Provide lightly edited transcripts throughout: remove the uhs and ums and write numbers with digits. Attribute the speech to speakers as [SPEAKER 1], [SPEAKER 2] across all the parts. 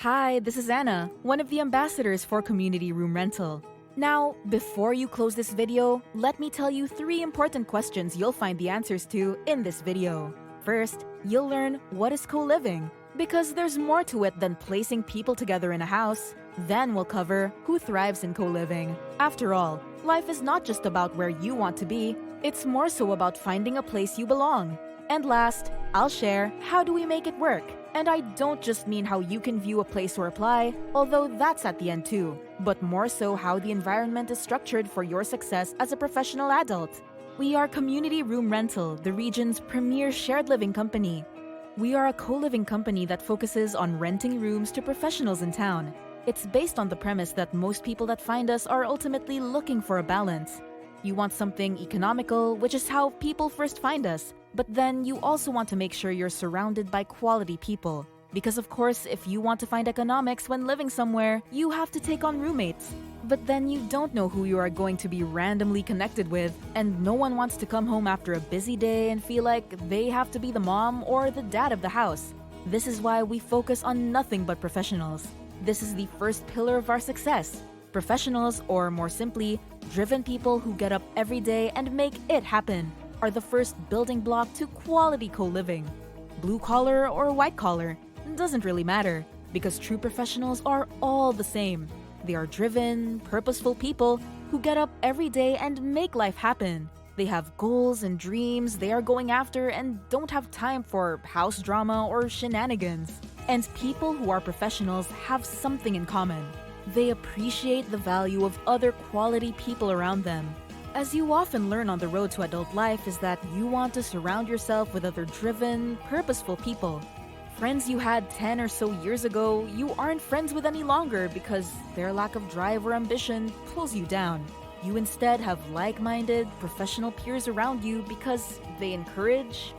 [SPEAKER 1] Hi, this is Anna, one of the ambassadors for Community Room Rental. Now, before you close this video, let me tell you 3 important questions you'll find the answers to in this video. First, you'll learn what is co-living, because there's more to it than placing people together in a house. Then we'll cover who thrives in co-living. After all, life is not just about where you want to be, it's more so about finding a place you belong. And last, I'll share how do we make it work. And I don't just mean how you can view a place or apply, although that's at the end too, but more so how the environment is structured for your success as a professional adult. We are Community Room Rental, the region's premier shared living company. We are a co-living company that focuses on renting rooms to professionals in town. It's based on the premise that most people that find us are ultimately looking for a balance. You want something economical, which is how people first find us. But then you also want to make sure you're surrounded by quality people. Because of course, if you want to find economics when living somewhere, you have to take on roommates. But then you don't know who you are going to be randomly connected with, and no one wants to come home after a busy day and feel like they have to be the mom or the dad of the house. This is why we focus on nothing but professionals. This is the first pillar of our success. Professionals, or more simply, driven people who get up every day and make it happen, are the first building block to quality co-living. Blue collar or white collar, doesn't really matter, because true professionals are all the same. They are driven, purposeful people who get up every day and make life happen. They have goals and dreams they are going after and don't have time for house drama or shenanigans. And people who are professionals have something in common. They appreciate the value of other quality people around them. As you often learn on the road to adult life is that you want to surround yourself with other driven, purposeful people. Friends you had 10 or so years ago, you aren't friends with any longer because their lack of drive or ambition pulls you down. You instead have like-minded, professional peers around you because they encourage,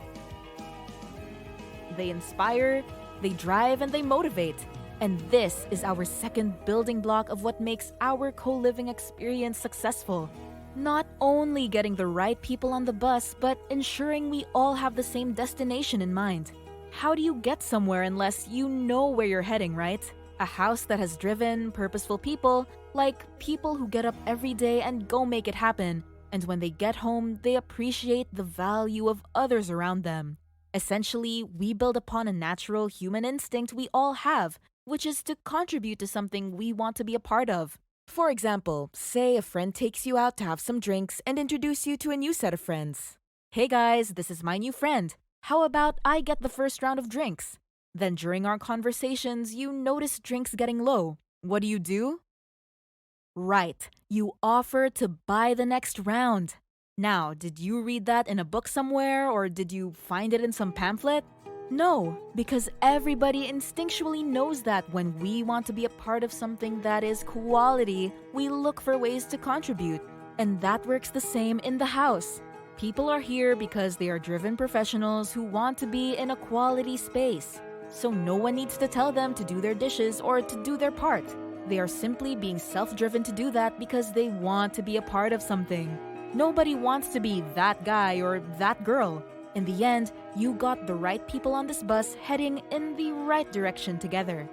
[SPEAKER 1] they inspire, they drive, and they motivate. And this is our second building block of what makes our co-living experience successful. Not only getting the right people on the bus, but ensuring we all have the same destination in mind. How do you get somewhere unless you know where you're heading, right? A house that has driven, purposeful people, like people who get up every day and go make it happen. And when they get home, they appreciate the value of others around them. Essentially, we build upon a natural human instinct we all have, which is to contribute to something we want to be a part of. For example, say a friend takes you out to have some drinks and introduce you to a new set of friends. Hey guys, this is my new friend. How about I get the first round of drinks? Then during our conversations, you notice drinks getting low. What do? Right, you offer to buy the next round. Now, did you read that in a book somewhere or did you find it in some pamphlet? No, because everybody instinctually knows that when we want to be a part of something that is quality, we look for ways to contribute. And that works the same in the house. People are here because they are driven professionals who want to be in a quality space. So no one needs to tell them to do their dishes or to do their part. They are simply being self-driven to do that because they want to be a part of something. Nobody wants to be that guy or that girl. In the end, you got the right people on this bus heading in the right direction together.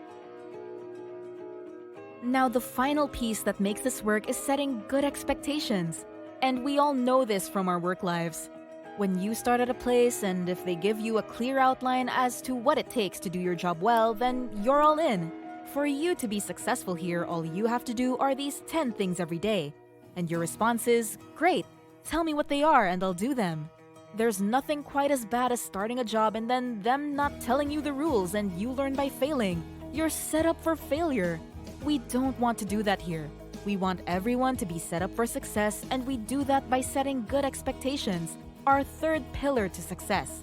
[SPEAKER 1] Now, the final piece that makes this work is setting good expectations. And we all know this from our work lives. When you start at a place and if they give you a clear outline as to what it takes to do your job well, then you're all in. For you to be successful here, all you have to do are these 10 things every day. And your response is, great, tell me what they are and I'll do them. There's nothing quite as bad as starting a job and then them not telling you the rules and you learn by failing. You're set up for failure. We don't want to do that here. We want everyone to be set up for success, and we do that by setting good expectations, our third pillar to success.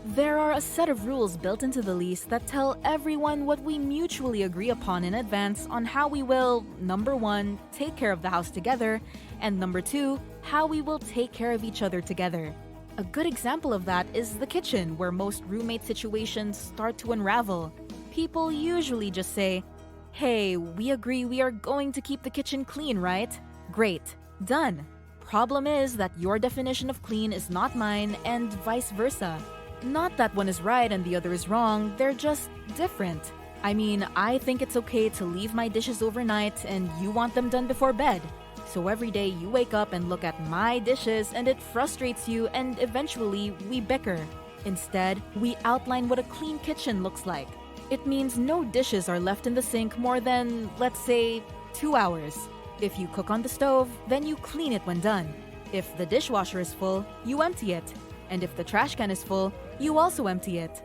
[SPEAKER 1] There are a set of rules built into the lease that tell everyone what we mutually agree upon in advance on how we will, number 1, take care of the house together, and number 2, how we will take care of each other together. A good example of that is the kitchen, where most roommate situations start to unravel. People usually just say, hey, we agree we are going to keep the kitchen clean, right? Great. Done. Problem is that your definition of clean is not mine and vice versa. Not that one is right and the other is wrong, they're just different. I mean, I think it's okay to leave my dishes overnight and you want them done before bed. So every day you wake up and look at my dishes and it frustrates you and eventually we bicker. Instead, we outline what a clean kitchen looks like. It means no dishes are left in the sink more than, let's say, 2 hours. If you cook on the stove, then you clean it when done. If the dishwasher is full, you empty it. And if the trash can is full, you also empty it.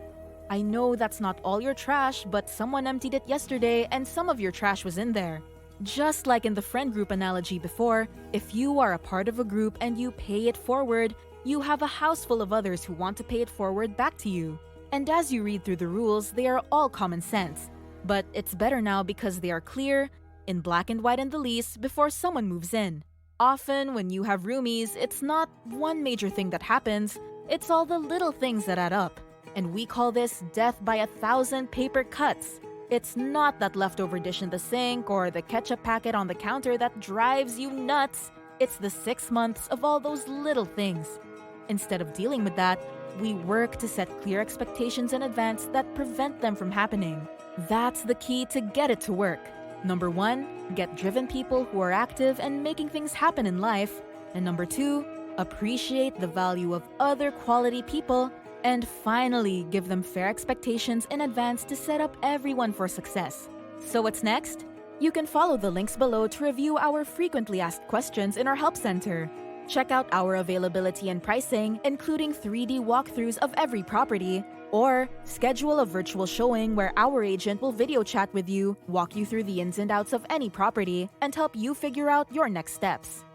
[SPEAKER 1] I know that's not all your trash, but someone emptied it yesterday and some of your trash was in there. Just like in the friend group analogy before, if you are a part of a group and you pay it forward, you have a house full of others who want to pay it forward back to you. And as you read through the rules, they are all common sense. But it's better now because they are clear, in black and white in the lease before someone moves in. Often, when you have roomies, it's not one major thing that happens, it's all the little things that add up. And we call this death by 1,000 paper cuts. It's not that leftover dish in the sink or the ketchup packet on the counter that drives you nuts. It's the 6 months of all those little things. Instead of dealing with that, we work to set clear expectations in advance that prevent them from happening. That's the key to get it to work. Number 1, get driven people who are active and making things happen in life. And number 2, appreciate the value of other quality people. And finally, give them fair expectations in advance to set up everyone for success. So what's next? You can follow the links below to review our frequently asked questions in our help center. Check out our availability and pricing, including 3D walkthroughs of every property, or schedule a virtual showing where our agent will video chat with you, walk you through the ins and outs of any property, and help you figure out your next steps.